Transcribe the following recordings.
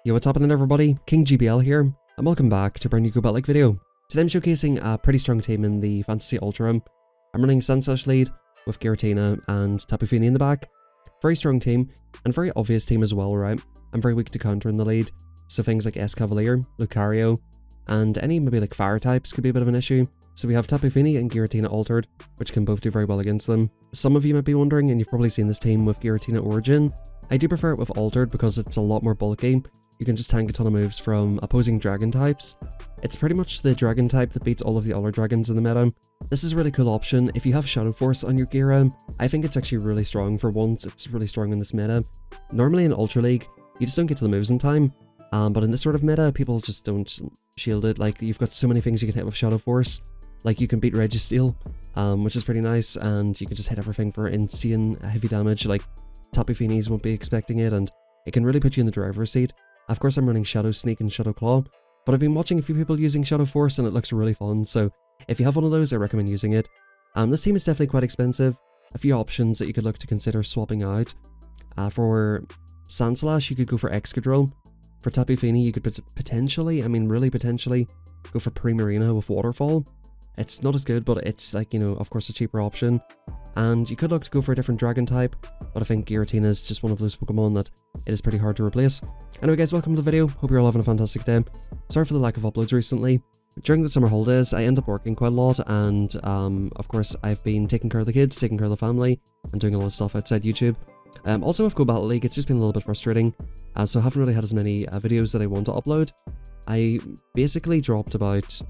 Yo, what's happening everybody? King GBL here, and welcome back to a brand new Go Bat League video. Today I'm showcasing a pretty strong team in the Fantasy Ultra. I'm running Sunslash lead with Giratina and Tapu Fini in the back. Very strong team, and very obvious team as well, right? I'm very weak to counter in the lead, so things like Escavalier, Lucario, and any maybe like fire types could be a bit of an issue. So we have Tapu Fini and Giratina altered, which can both do very well against them. Some of you might be wondering, and you've probably seen this team with Giratina Origin. I do prefer it with altered because it's a lot more bulky. You can just tank a ton of moves from opposing dragon types. It's pretty much the dragon type that beats all of the other dragons in the meta. This is a really cool option. If you have Shadow Force on your Gira, I think it's actually really strong for once. It's really strong in this meta. Normally in Ultra League, you just don't get to the moves in time. But in this sort of meta, people just don't shield it. Like, you've got so many things you can hit with Shadow Force. Like, you can beat Registeel, which is pretty nice, and you can just hit everything for insane heavy damage. Like, Tapu Finis won't be expecting it, and it can really put you in the driver's seat. Of course, I'm running Shadow Sneak and Shadow Claw, but I've been watching a few people using Shadow Force, and it looks really fun, so if you have one of those, I recommend using it. This team is definitely quite expensive. A few options that you could look to consider swapping out. For Sandslash, you could go for Excadrill. For Tapu Fini, you could potentially, I mean really potentially, go for Primarina with Waterfall. It's not as good, but it's like, you know, of course a cheaper option. And you could look to go for a different dragon type, but I think Giratina is just one of those Pokemon that it is pretty hard to replace. Anyway guys, welcome to the video. Hope you're all having a fantastic day. Sorry for the lack of uploads recently. During the summer holidays, I end up working quite a lot, and of course I've been taking care of the kids, taking care of the family, and doing a lot of stuff outside YouTube. Also with Go Battle League, it's just been a little bit frustrating, so I haven't really had as many videos that I want to upload. I basically dropped about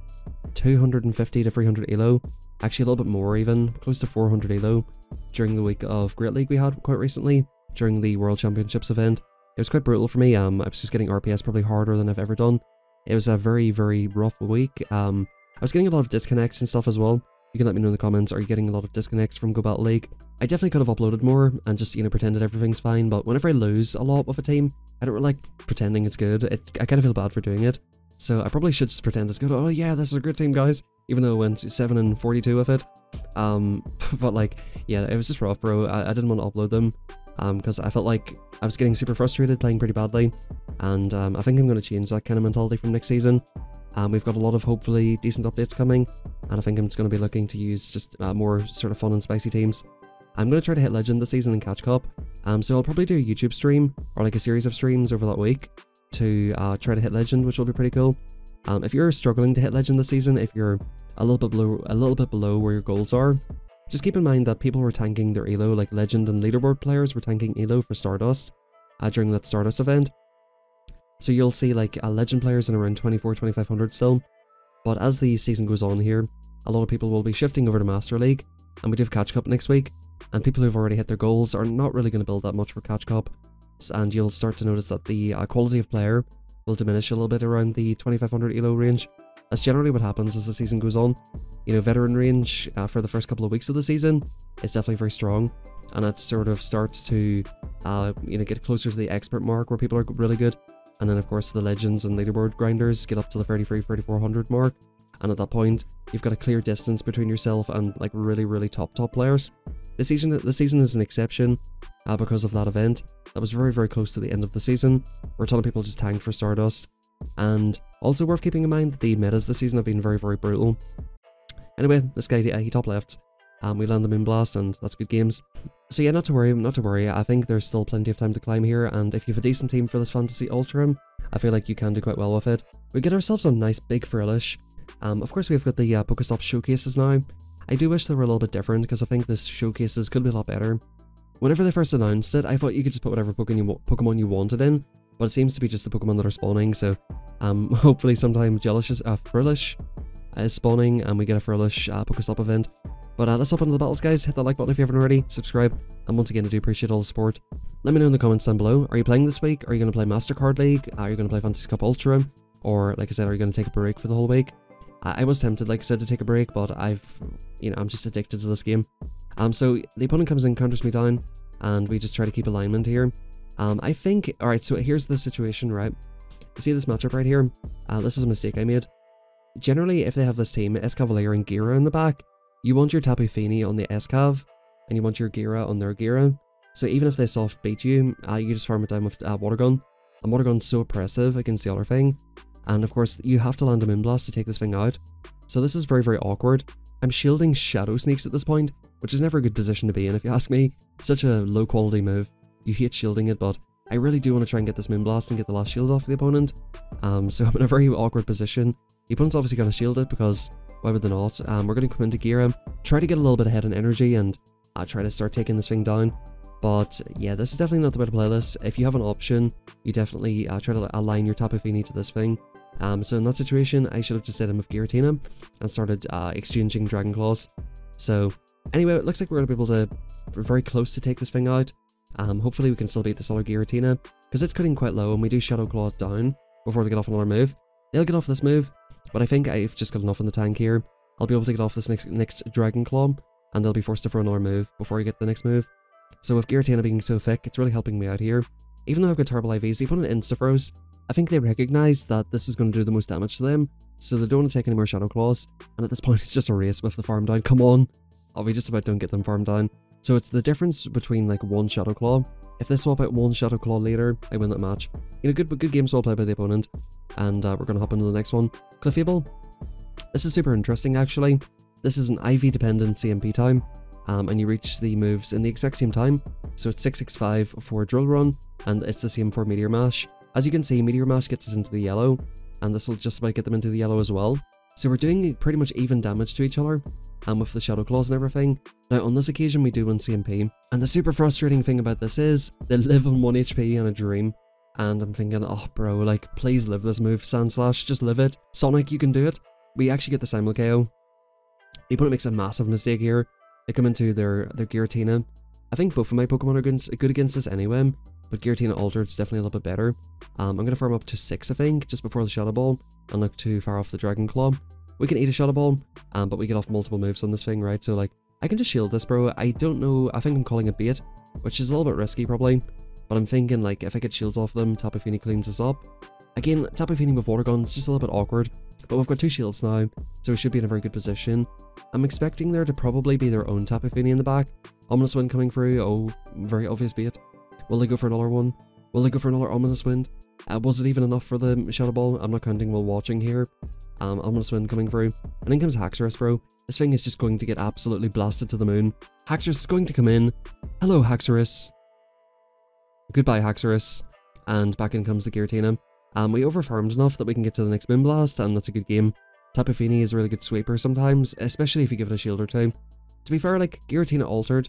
250 to 300 elo, actually a little bit more even, close to 400 elo, during the week of Great League we had quite recently, during the World Championships event. It was quite brutal for me. I was just getting RPS probably harder than I've ever done. It was a very, very rough week. I was getting a lot of disconnects and stuff as well. You can let me know in the comments, are you getting a lot of disconnects from Go Battle League? I definitely could have uploaded more and just, you know, pretended everything's fine, but whenever I lose a lot with a team, I don't really like pretending it's good. I kind of feel bad for doing it. So I probably should just pretend it's good. Oh yeah, this is a good team, guys. Even though I went 7-42 with it. But like, yeah, it was just rough, bro. I didn't want to upload them because I felt like I was getting super frustrated playing pretty badly. And I think I'm going to change that kind of mentality from next season. We've got a lot of hopefully decent updates coming, and I think I'm just going to be looking to use just more sort of fun and spicy teams. I'm going to try to hit Legend this season and catch Cup, so I'll probably do a YouTube stream, or like a series of streams over that week, to try to hit Legend, which will be pretty cool. If you're struggling to hit Legend this season, if you're a little bit below where your goals are, just keep in mind that people were tanking their elo, like Legend and Leaderboard players were tanking elo for Stardust during that Stardust event. So you'll see like Legend players in around 24-2500 still, but as the season goes on here, a lot of people will be shifting over to Master League, and we do have Catch Cup next week, and people who've already hit their goals are not really going to build that much for Catch Cup, and you'll start to notice that the quality of player will diminish a little bit around the 2500 elo range. That's generally what happens as the season goes on. You know, veteran range for the first couple of weeks of the season is definitely very strong, and it sort of starts to you know, get closer to the expert mark where people are really good. And then of course the Legends and Leaderboard grinders get up to the 33-3400 mark, and at that point you've got a clear distance between yourself and like really top players. This season is an exception because of that event. That was very close to the end of the season, where a ton of people just tanked for Stardust. And also worth keeping in mind that the metas this season have been very brutal. Anyway, this guy, he top left. We land the Moonblast, and that's good games. So yeah, not to worry, I think there's still plenty of time to climb here, and if you have a decent team for this Fantasy Ultra, I feel like you can do quite well with it. We get ourselves a nice big Frillish. Of course we've got the Pokestop showcases now. I do wish they were a little bit different, because I think this showcases could be a lot better. Whenever they first announced it, I thought you could just put whatever Pokemon you wanted in, but it seems to be just the Pokemon that are spawning, so hopefully sometime Frillish is spawning, and we get a Frillish Pokestop event. But let's hop into the battles, guys. Hit that like button if you haven't already, subscribe, and once again I do appreciate all the support. Let me know in the comments down below, are you playing this week? Are you going to play MasterCard League? Are you going to play Fantasy Cup Ultra? Or, like I said, are you going to take a break for the whole week? I was tempted, like I said, to take a break, but I'm just addicted to this game. So the opponent comes in, counters me down, and we just try to keep alignment here. I think, alright, so here's the situation, right? You see this matchup right here? This is a mistake I made. Generally, if they have this team, Escavalier and Gira in the back, you want your Tapu Fini on the Escav, and you want your Gira on their Gira. So even if they soft beat you, you just farm it down with Water Gun. and Water Gun's so oppressive against the other thing. And of course, you have to land a Moonblast to take this thing out. So this is very, very awkward. I'm shielding Shadow Sneaks at this point, which is never a good position to be in if you ask me. Such a low quality move. You hate shielding it, but I really do want to try and get this Moonblast and get the last shield off the opponent. So I'm in a very awkward position. The opponent's obviously going to shield it because why would they not? We're going to come into Gira, try to get a little bit ahead in energy and try to start taking this thing down. But yeah, this is definitely not the way to play this. If you have an option, you definitely try to align your Tapu Fini to this thing. So in that situation, I should have just set him with Giratina and started exchanging Dragon Claws. So anyway, it looks like we're going to be able to, we're very close to take this thing out. Hopefully we can still beat this other Giratina, because it's cutting quite low and we do Shadow Claw it down before they get off another move. They'll get off this move, but I think I've just got enough in the tank here. I'll be able to get off this next Dragon Claw, and they'll be forced to throw another move before I get the next move. So with Giratina being so thick, it's really helping me out here. Even though I've got terrible IVs, the opponent insta-froze. I think they recognise that this is going to do the most damage to them, so they don't want to take any more Shadow Claws, and at this point it's just a race with the farm down. Come on! Oh, we just about don't get them farm down. So it's the difference between like one Shadow Claw. If they swap out one Shadow Claw later, I win that match. You know, good games well played by the opponent. And we're going to hop into the next one. Clefable. This is super interesting actually. This is an IV dependent CMP time. And you reach the moves in the exact same time. So it's 665 for Drill Run, and it's the same for Meteor Mash. As you can see, Meteor Mash gets us into the yellow, and this will just about get them into the yellow as well. So we're doing pretty much even damage to each other, and with the Shadow Claws and everything. Now on this occasion we do win CMP, and the super frustrating thing about this is, they live on 1 HP and a Dream. And I'm thinking, oh bro, like please live this move, Sandslash, just live it. Sonic, you can do it. We actually get the Simul KO. The opponent makes a massive mistake here. They come into their Giratina. I think both of my Pokemon are good against this anyway, but Giratina Altered's definitely a little bit better. I'm going to farm up to 6, I think, just before the Shadow Ball, and look too far off the Dragon Claw. We can eat a Shadow Ball, but we get off multiple moves on this thing, right? So like, I can just shield this, bro. I don't know, I think I'm calling it bait, which is a little bit risky probably, but I'm thinking like, if I get shields off them, Tapu Fini cleans this up. Again, Tapu Fini with Water Gun is just a little bit awkward, but we've got 2 shields now, so we should be in a very good position. I'm expecting there to probably be their own Tapu Fini in the back. Ominous Wind coming through, oh, very obvious bait. Will they go for another one? Will they go for another Ominous Wind? Was it even enough for the Shadow Ball? I'm not counting while watching here. Ominous Wind coming through. And in comes Haxorus, bro. This thing is just going to get absolutely blasted to the moon. Haxorus is going to come in. Hello, Haxorus. Goodbye, Haxorus. And back in comes the Giratina. We overfarmed enough that we can get to the next Moonblast, and that's a good game. Tapu Fini is a really good sweeper sometimes, especially if you give it a shield or two. To be fair, like, Giratina Altered,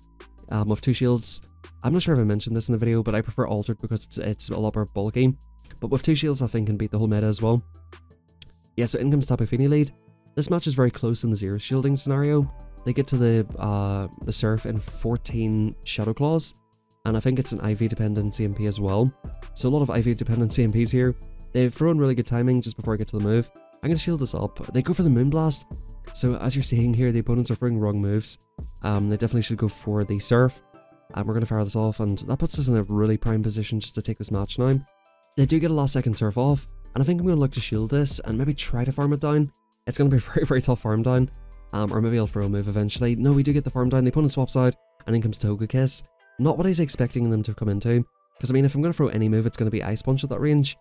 with 2 shields, I'm not sure if I mentioned this in the video, but I prefer Altered because it's a lot more bulky. But with 2 shields, I think can beat the whole meta as well. Yeah, so in comes Tapu Fini lead. This match is very close in the 0 shielding scenario. They get to the Surf in 14 Shadow Claws, and I think it's an IV dependent CMP as well. So a lot of IV dependent CMPs here. They've thrown really good timing just before I get to the move. I'm going to shield this up. They go for the Moonblast. So as you're seeing here, the opponents are throwing wrong moves. They definitely should go for the Surf. And we're going to fire this off, and that puts us in a really prime position just to take this match now. They do get a last second Surf off, and I think I'm going to look to shield this and maybe try to farm it down. It's going to be a very, very tough farm down. Or maybe I'll throw a move eventually. No, we do get the farm down. The opponent swaps out, and in comes Togekiss. Not what I was expecting them to come into. Because I mean, if I'm going to throw any move, it's going to be Ice Punch at that range.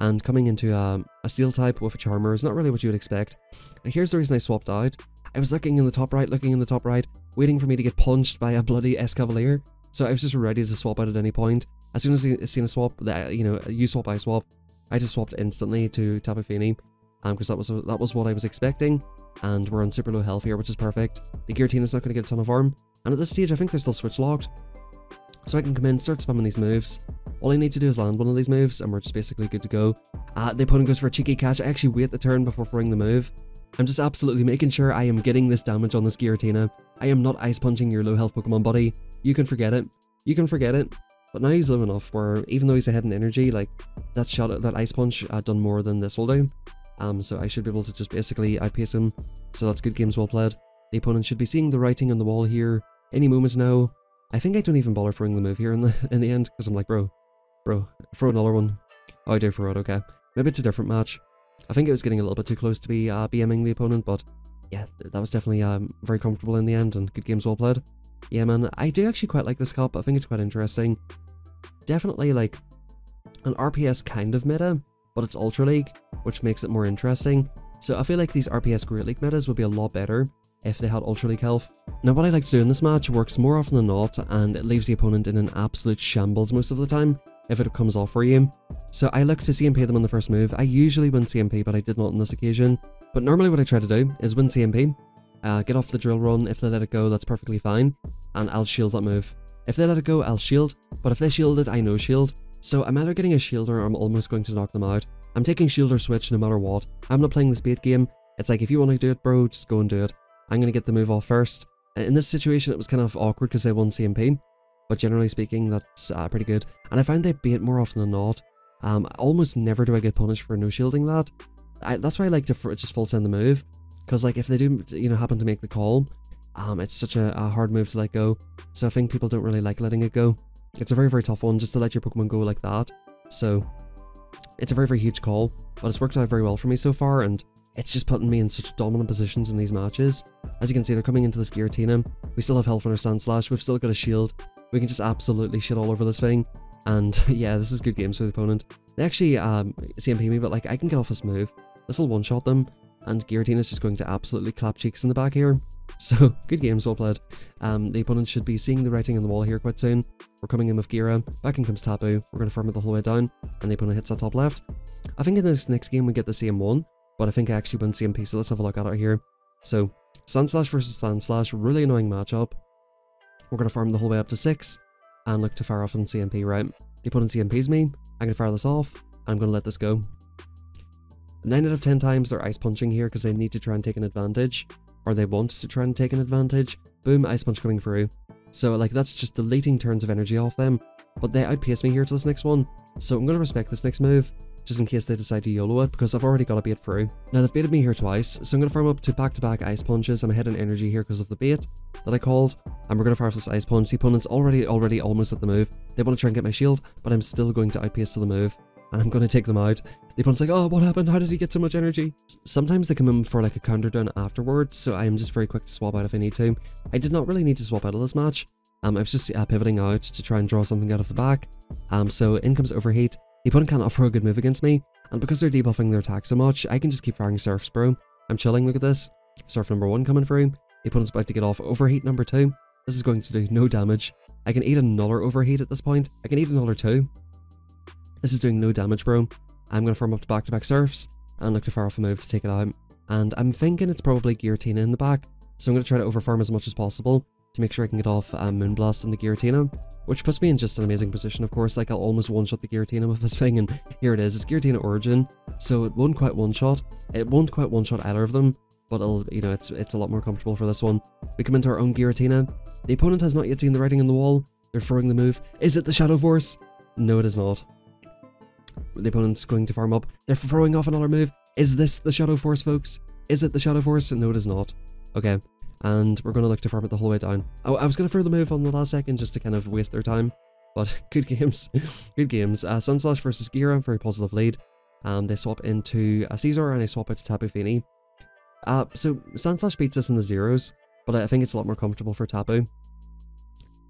And coming into a Steel type with a Charmer is not really what you would expect. Now, here's the reason I swapped out. I was looking in the top right, waiting for me to get punched by a bloody Escavalier. So I was just ready to swap out at any point. As soon as I seen a swap, you swap, I swap, I just swapped instantly to Tapu Fini. Because that was what I was expecting. And we're on super low health here, which is perfect. The Giratina's not going to get a ton of arm. And at this stage, I think they're still switch locked. So I can come in, start spamming these moves. All I need to do is land one of these moves, and we're just basically good to go. The opponent goes for a cheeky catch. I actually wait the turn before throwing the move. I'm just absolutely making sure I am getting this damage on this Giratina. I am not ice punching your low health Pokemon buddy. You can forget it. You can forget it. But now he's low enough where, even though he's ahead in energy, like, that ice punch done more than this will do. So I should be able to just basically outpace him. So that's good games well played. The opponent should be seeing the writing on the wall here any moment now. I think I don't even bother throwing the move here in the end, because I'm like, bro, throw another one. Oh, I do throw it, okay. Maybe it's a different match. I think it was getting a little bit too close to be BMing the opponent, but yeah, that was definitely very comfortable in the end, and good games well played. Yeah, man, I do actually quite like this cup. I think it's quite interesting. Definitely, like, An RPS kind of meta, but it's Ultra League, which makes it more interesting. So I feel like these RPS Great League metas would be a lot better if they had Ultra League health. Now what I like to do in this match works more often than not, and it leaves the opponent in an absolute shambles most of the time if it comes off for you. So I look to CMP them on the first move. I usually win CMP, but I did not on this occasion. But normally what I try to do is win CMP, get off the drill run. If they let it go, that's perfectly fine, and I'll shield that move. If they let it go, I'll shield, but if they shield it, I no shield. So I'm either getting a shield or I'm almost going to knock them out. I'm taking shield or switch no matter what. I'm not playing this bait game. It's like, if you want to do it, bro, just go and do it. I'm going to get the move off first. In this situation, it was kind of awkward because they won CMP, but generally speaking, that's pretty good. And I find they bait more often than not. Almost never do I get punished for no shielding that. That's why I like to just full send the move, because like if they do, you know, happen to make the call, it's such a hard move to let go. So I think people don't really like letting it go. It's a very, very tough one just to let your Pokemon go like that. So it's a very, very huge call, but it's worked out very well for me so far, and it's just putting me in such dominant positions in these matches. As you can see, they're coming into this Giratina. We still have health on our Sandslash. We've still got a shield. We can just absolutely shit all over this thing. And yeah, this is good games for the opponent. They actually CMP me, but like I can get off this move. This will one-shot them, and Giratina's just going to absolutely clap cheeks in the back here. So good games, well played. The opponent should be seeing the writing on the wall here quite soon. We're coming in with Gira. Back in comes Tapu. We're going to farm it the whole way down, and the opponent hits that top left. I think in this next game we get the same one, but I think I actually win CMP, so let's have a look at it here. So Sandslash versus Sandslash, really annoying matchup. We're going to farm the whole way up to 6 and look to fire off on CMP, right? The opponent CMPs me. I'm going to fire this off, and I'm going to let this go. 9 out of 10 times they're ice punching here because they need to try and take an advantage, or they want to try and take an advantage. Boom, ice punch coming through. So like that's just deleting turns of energy off them, but they outpace me here to this next one. So I'm going to respect this next move, just in case they decide to YOLO it, because I've already got a bait through. Now they've baited me here twice, so I'm going to farm up to back-to-back ice punches. I'm ahead in energy here because of the bait that I called, and we're going to fire off this ice punch. The opponent's already almost at the move. They want to try and get my shield, but I'm still going to outpace to the move, and I'm going to take them out. The opponent's like, oh, what happened? How did he get so much energy? Sometimes they come in for like a counter down afterwards, so I am just very quick to swap out if I need to. I did not really need to swap out of this match. I was just pivoting out to try and draw something out of the back. So in comes Overheat. The opponent can't offer a good move against me, and because they're debuffing their attack so much, I can just keep firing Surfs, bro. I'm chilling, look at this. Surf number 1 coming through. The opponent's about to get off. Overheat number 2. This is going to do no damage. I can eat another Overheat at this point. I can eat another 2. This is doing no damage, bro. I'm going to farm up to back-to-back Surfs and look to fire off a move to take it out. And I'm thinking it's probably Giratina in the back, so I'm going to try to overfarm as much as possible to make sure I can get off Moonblast on the Giratina, which puts me in just an amazing position, of course. Like, I'll almost one-shot the Giratina with this thing, and here it is. It's Giratina Origin, so it won't quite one-shot. It won't quite one-shot either of them, but it'll, you know, it's a lot more comfortable for this one. We come into our own Giratina. The opponent has not yet seen the writing on the wall. They're throwing the move. Is it the Shadow Force? No, it is not. The opponent's going to farm up. They're throwing off another move. Is this the Shadow Force, folks? Is it the Shadow Force? No, it is not. Okay. And we're going to look to farm it the whole way down. Oh, I was going to throw the move on the last second just to kind of waste their time. But good games. Good games. Sandslash versus Gira, very positive lead. They swap into Caesar and I swap out to Tapu Fini. So Sandslash beats us in the zeros, but I think it's a lot more comfortable for Tapu.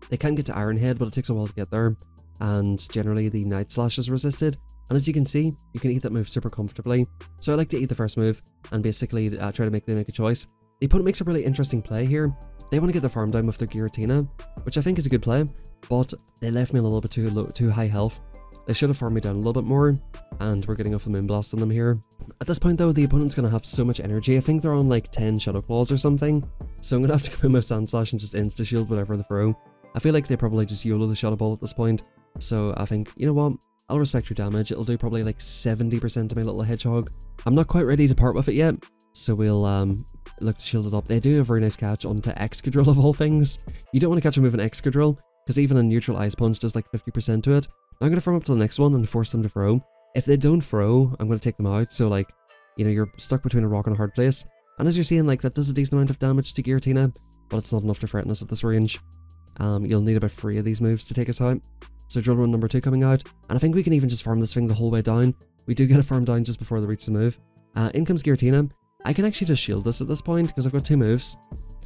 They can get to Iron Head, but it takes a while to get there. And generally the Night Slash is resisted. And as you can see, you can eat that move super comfortably. So I like to eat the first move and basically try to make them make a choice. The opponent makes a really interesting play here. They want to get the farm down with their Giratina, which I think is a good play, but they left me a little bit too high health. They should have farmed me down a little bit more, and we're getting off the Moonblast on them here. At this point though, the opponent's going to have so much energy. I think they're on like 10 Shadow Claws or something, so I'm going to have to come in with Sandslash and just insta-shield whatever they throw. I feel like they probably just YOLO the Shadow Ball at this point, so I think, you know what, I'll respect your damage. It'll do probably like 70% to my little Hedgehog. I'm not quite ready to part with it yet, so we'll look to shield it up. They do a very nice catch onto Excadrill of all things. You don't want to catch a move in Excadrill, because even a neutral Ice Punch does like 50% to it. I'm going to farm up to the next one and force them to throw. If they don't throw, I'm going to take them out, so like, you know, you're stuck between a rock and a hard place. And as you're seeing, like, that does a decent amount of damage to Giratina, but it's not enough to threaten us at this range. You'll need about 3 of these moves to take us out. So drill run number 2 coming out, and I think we can even just farm this thing the whole way down. We do get a farm down just before they reach the move. In comes Giratina. I can actually just shield this at this point, because I've got 2 moves.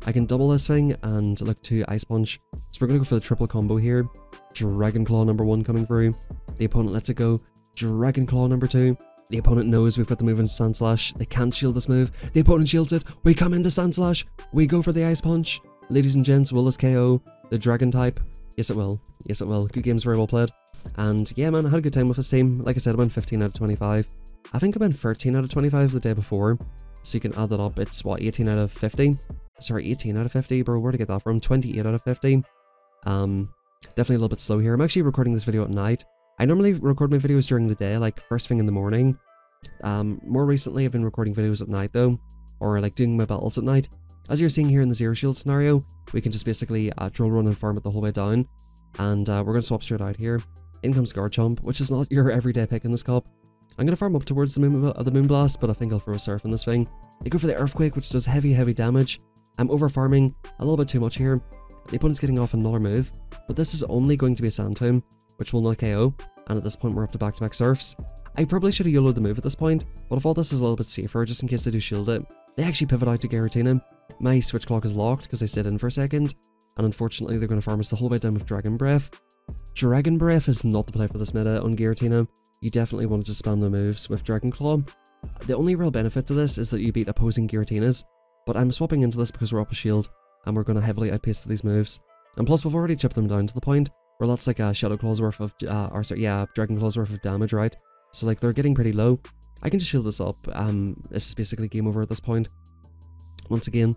I can double this thing and look to Ice Punch. So we're going to go for the triple combo here. Dragon Claw number 1 coming through. The opponent lets it go. Dragon Claw number 2. The opponent knows we've got the move into Sandslash. They can't shield this move. The opponent shields it. We come into Sandslash. We go for the Ice Punch. Ladies and gents, will this KO the Dragon type? Yes, it will. Yes, it will. Good games, very well played. And yeah, man, I had a good time with this team. Like I said, I went 15 out of 25. I think I went 13 out of 25 the day before. So you can add that up. It's what, 18 out of 50? Sorry, 18 out of 50, bro. Where'd I get that from? 28 out of 50. Definitely a little bit slow here. I'm actually recording this video at night. I normally record my videos during the day, like first thing in the morning. More recently, I've been recording videos at night though, or like doing my battles at night. As you're seeing here in the Zero Shield scenario, we can just basically drill run and farm it the whole way down. And we're going to swap straight out here. In comes Garchomp, which is not your everyday pick in this cup. I'm going to farm up towards the Moonblast, but I think I'll throw a Surf in this thing. They go for the Earthquake, which does heavy damage. I'm over farming a little bit too much here. The opponent's getting off another move, but this is only going to be a Sand Tomb, which will not KO, and at this point we're up to back-to-back Surfs. I probably should have YOLO'd the move at this point, but I thought this is a little bit safer just in case they do shield it. They actually pivot out to Giratina. My switch clock is locked because I stayed in for a second, and unfortunately they're going to farm us the whole way down with Dragon Breath. Dragon Breath is not the play for this meta on Giratina. You definitely want to just spam the moves with Dragon Claw. The only real benefit to this is that you beat opposing Giratinas, but I'm swapping into this because we're up a shield, and we're going to heavily outpace these moves. And plus we've already chipped them down to the point where that's like a Shadow Claw's worth of, Dragon Claw's worth of damage, right? So like they're getting pretty low. I can just shield this up. This is basically game over at this point. Once again,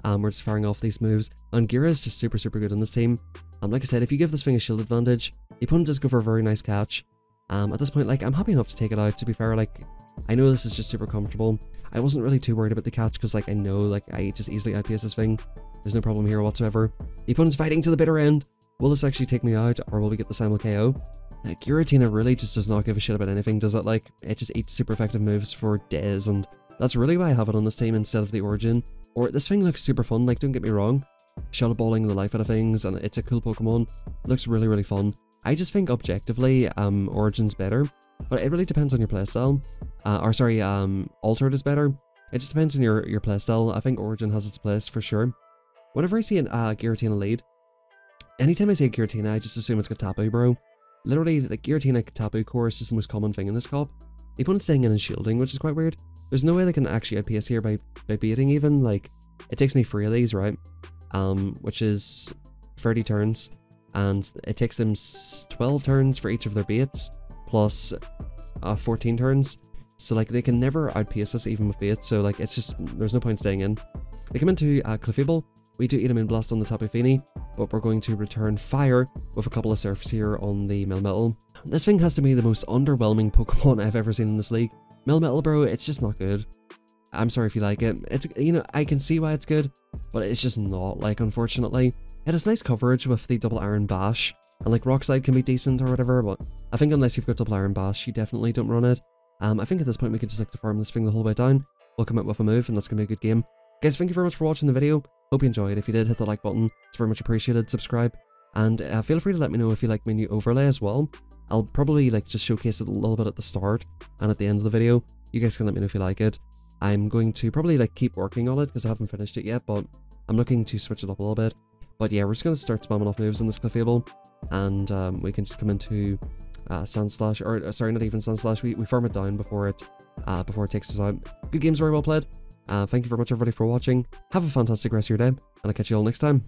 we're just firing off these moves. And Gira is just super good in this team. Like I said, if you give this thing a shield advantage, the opponent does go for a very nice catch. At this point, like, I'm happy enough to take it out, to be fair. Like, I know this is just super comfortable. I wasn't really too worried about the catch because, like, I know, like, I just easily outpace this thing. There's no problem here whatsoever. The opponent's fighting to the bitter end. Will this actually take me out, or will we get the Simul KO? Giratina really just does not give a shit about anything, does it? Like, it just eats super effective moves for days, and that's really why I have it on this team instead of the Origin. Or this thing looks super fun, like, don't get me wrong. Shadow Balling the life out of things, and it's a cool Pokemon. It looks really fun. I just think objectively, Origin's better, but it really depends on your playstyle. Altered is better. It just depends on your playstyle. I think Origin has its place for sure. Whenever I see an Giratina lead, anytime I say Giratina, I just assume it's got Tapu, bro. Literally, the Giratina Tapu core is just the most common thing in this cup. The opponent's staying in and shielding, which is quite weird. There's no way they can actually outpace here by baiting even. Like, it takes me 3 of these, right? Which is 30 turns. And it takes them 12 turns for each of their baits, plus 14 turns. So like they can never outpace us even with baits, so like it's just, there's no point staying in. They come into Clefable. We do eat a Moonblast on the Tapu Fini, but we're going to return fire with a couple of Surfs here on the Melmetal. This thing has to be the most underwhelming Pokemon I've ever seen in this league. Melmetal, bro, it's just not good. I'm sorry if you like it. It's, you know, I can see why it's good, but it's just not, like, unfortunately. It has nice coverage with the Double Iron Bash, and like Rock Slide can be decent or whatever, but I think unless you've got Double Iron Bash, you definitely don't run it. I think at this point we could just like to farm this thing the whole way down. We'll come out with a move, and that's going to be a good game. Guys, thank you very much for watching the video. Hope you enjoyed. If you did, hit the like button. It's very much appreciated. Subscribe. And feel free to let me know if you like my new overlay as well. I'll probably like just showcase it a little bit at the start and at the end of the video. You guys can let me know if you like it. I'm going to probably like keep working on it because I haven't finished it yet, but I'm looking to switch it up a little bit. But yeah, we're just going to start spamming off moves in this Clefable, and we can just come into Sandslash, or sorry, not even Sandslash. We farm it down before it takes us out. Good games, very well played. Thank you very much everybody for watching. Have a fantastic rest of your day, and I'll catch you all next time.